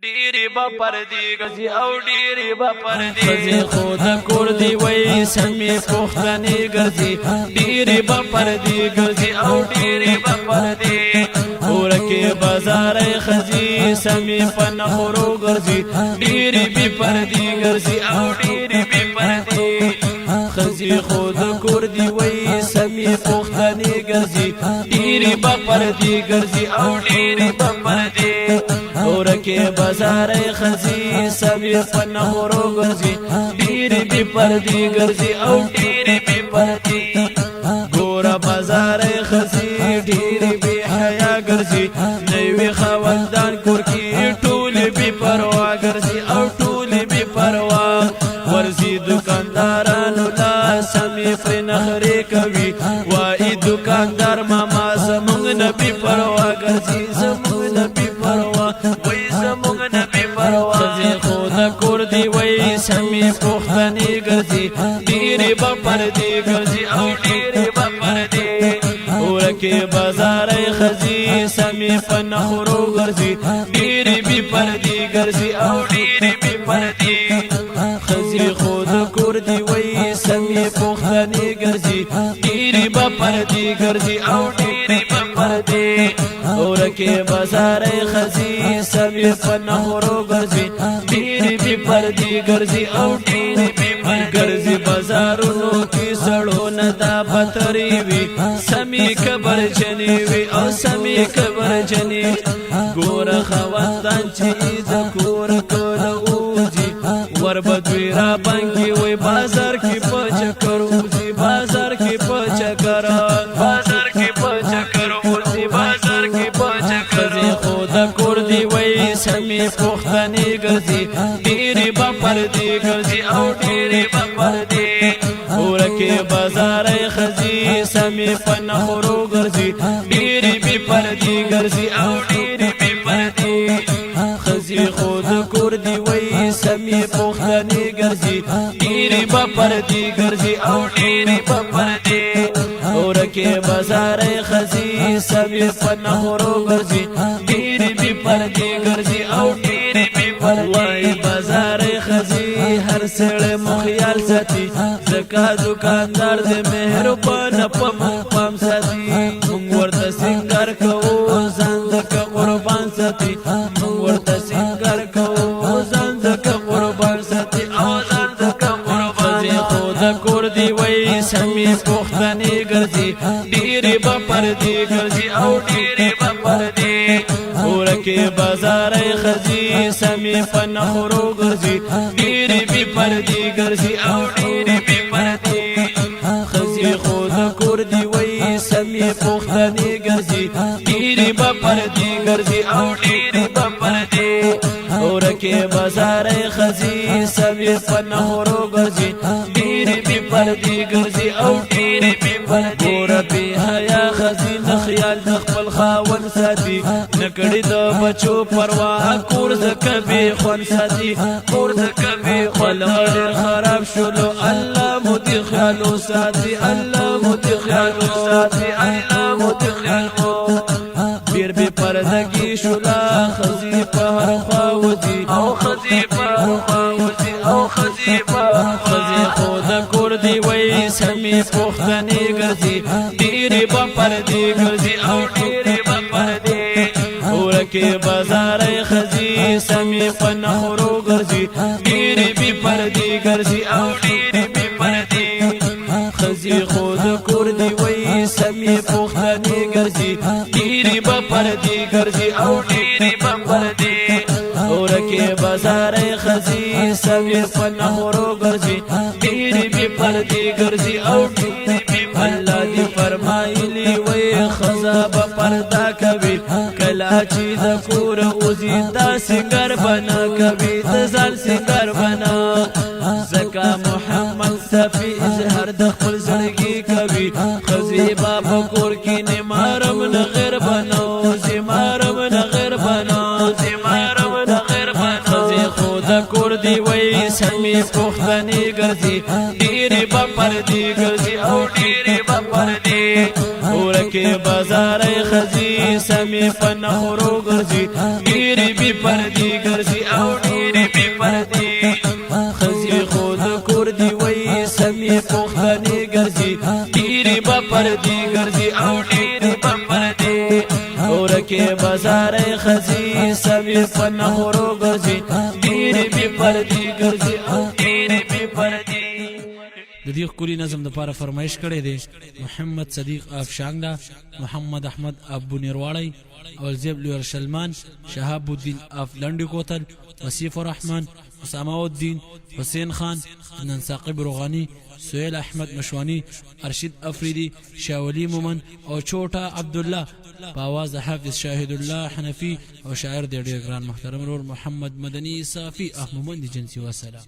ډېرې به پردې ګرځي او ډېرې به پردې ښځې خو د کور دی وایي سمې پوښتنې ګرځي ډېرې به پردې ګرځي او ډېرې به پردې ورکې بازارۍ ښځې سمې په نخورو ګرځي ډېرې بې پردې ګرځي او ډېرې بې پردې ښځې خو د کور دی وایي سمې پوښتنې ګرځي ډېرې به پردې ګرځي او ډېرې به پردې ورکې بازارۍ ښځې سمې په نخورو ګرځي ډېرې بې پردې ګرځي او ډېرې بې پردې ګوره بازارۍ ښځې ډېرې بې حیا ګرځي نوي خاوندان کور کې ټولې بې پروا ګرځي او ټولې بې پروا ورځي دکاندارانو لا سمې پرې نخرې کوي وایي دکاندار ماما زموږ نه بې پروا ګرځي زموږ نه بې پروا وایي زموږ نه بې پروا ښځې خو د کور دی وایي سمې پوښتنې ګرځي ډېرې به پردې ګرځي او ډېرې به پردې ورکې بازارۍ ښځې سمې په نخورو ګرځي ډېرې بې پردې ګرځي او ډېرې بې پردې ښځې خو د کور دی وایي سمې پوښتنې ګرځي ډېرې به پردې ګرځي او ډېرې به پردې ورکې بازارۍ ښځې سمې په نخورو ګرځي ډېرې بې پردې ګرځي او ډېرې بې پردې ګرځي بازارونو کې سړو نه دا بترې وي سمې کبرجنې وي او سمې کبرجنې ګوره خاوندان چې د کور کله وځي ور به دوی را بانګي وای بازار کې په چکر وځي بازار کې په چکر بازار کې په چکر وځي بازار کې په چکر خو د کور دی وای سمې پوښتنې ګرځي ډېرې به پردې ګرځي او ډېرې به پردې ورکې بازارۍ ښځې سمې په نخورو ګرځي ډېرې بې پردې ګرځي او ډېرې بې پردې ښځې خو د کور دی وایي سمې پوښتنې ګرځي ډېرې به پردې ګرځي او ډېرې به پردې ورکې بازارۍ ښځې سمې په نخورو ګرځي ډېرې بې پردې ګرځي او ډېرې بې پردې وایي بازارۍ ښځې هر سړی مو خیال ساتي ځکه دوکاندار د مهربانه په موږ پام ساتي موږ ورته سینګار کوو ځان ځکه قربان ساتي موږ ورته سینګار کوو ځان ځکه قربان ساتي او ځان ځکه قربان خو د کور دی وایي سمې پوښتنې ګرځي ډېرې به پردې ګرځي او ډېرې به پردې ورکې بازارۍ ښځې سمې په نخورو ګرځي ډېرې بې پردې ګرځي او ډېرې بې پردې ښځې خو د کور دی وایي سمې پوښتنې ګرځي ډېرې به پردې ګرځي او ډېرې به پردې ورکې بازارۍ ښځې سمې په نخورو ګرځي ډېرې بې پردې ګرځي او ډېرې بې پردې ګوره بې حیا ښځې نه خیال د خپل خاوند ساتي نه کړي د بچو پروا کور ځکه بې خوند ساتي کور ځکه بې خوند ډېر خراب شولو الله مو دې خیال وساتي الله مو دې خیال وساتي الله مو دې خیال ډېر بې پردګي شوله ښځې په هر خوا وځي او ښځې په هر خوا وځي او ښځې په هر ښځې خو د کور دی وایي سمې پوښتنې ګرځي ډېرې به پردې ګرځي او ډېرې به پردې ورکې بازارۍ ښځې سمې په نخورو ګرځي ډېرې بې پردې ګرځي او ډېرې بې پردې ښځې خو د کور دی وایي سمې پوښتنې ګرځي ډېرې به پردې ګرځي او ډېرې به پردې ورکې بازارۍ ښځې سمې په نخورو ګرځي ډېرې بې پردې ګرځي او ډېرې بې پردې الله دې فرمایلي وایي ښځه به پرده کوي کله چې د کور وځي دا سینګار به نه کوي د ځان سینګار به نه ځکه محمد صفي اظهار د خپل زړګي کوي ښځې به په کور کې نه محرم نه غیر به نه وځي محرم نه غیر به نه وځي محرم نه غیر به نه ښځې خو د کور دی وایي سمې پوښتنې ګرځي ډېرې به پردې ګرځي او ډېرې به پردې ورکې بازارۍ ښځې سمې په نخورو ګرځي ډېرې بې پردې ګرځي او ډېرې بې پردې ښځې خو د کور دي وایي سمې پوښتنې ګرځي ډېرې به پردې ګرځي او ډېرې به پردې ورکې بازارې ښځې سمې په نخورو ګرځي ډېرې بې پردې ګرځي او ډېرې بې پردې د دې ښکلي نظم دپاره فرمایش کړی دی محمد صدیق افشانګله محمد احمد ابو نیرواړی اولزیب لورشلمان شهاب الدین اف لنډي کوتل وصیف الرحمن اسامه الدین حسین خان نن ثاقب روغانی سهیل احمد مشوانی ارشد افریدی شاولی مومن او چوټا عبدالله په آواز د حافظ شاهد الله حنفي او شاعر دی ډېر ګران محترم رور محمد مدني صافي مومن دي جنسي وسلام